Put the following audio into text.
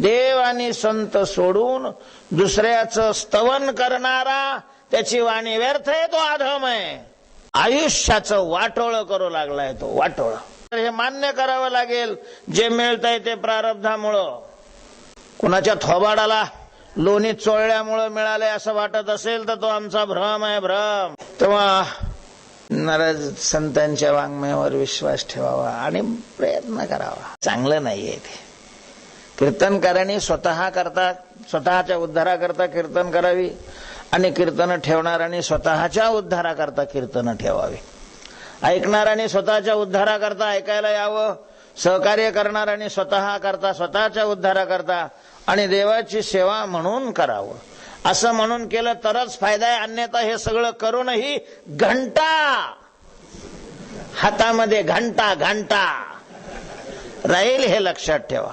देव आणि संत सोडून दुसऱ्याचं स्तवन करणारा त्याची वाणी व्यर्थ आहे, तो अधम आहे. आयुष्याचं वाटोळ करू लागलाय तो, वाटोळ. हे मान्य करावं लागेल, जे मिळतंय ते प्रारब्धामुळं. कुणाच्या थोबाडाला लोणी चोळल्यामुळं मिळालंय असं वाटत असेल तर तो आमचा भ्रम आहे, भ्रम. तेव्हा नाराज संतांच्या वाङ्मयावर विश्वास ठेवावा आणि प्रयत्न करावा. चांगलं नाहीये ते. कीर्तनकारांनी स्वतःच्या उद्धाराकरता कीर्तन करावी आणि कीर्तन ठेवणाऱ्यांनी स्वतःच्या उद्धाराकरता कीर्तन ठेवावी. ऐकणाऱ्यांनी स्वतःच्या उद्धाराकरता ऐकायला यावं, सहकार्य करणाऱ्यांनी स्वतःच्या उद्धाराकरता आणि देवाची सेवा म्हणून करावं. असं म्हणून केलं तरच फायदा आहे, अन्यथा हे सगळं करूनही घंटा हातामध्ये घंटा राहील हे लक्षात ठेवा.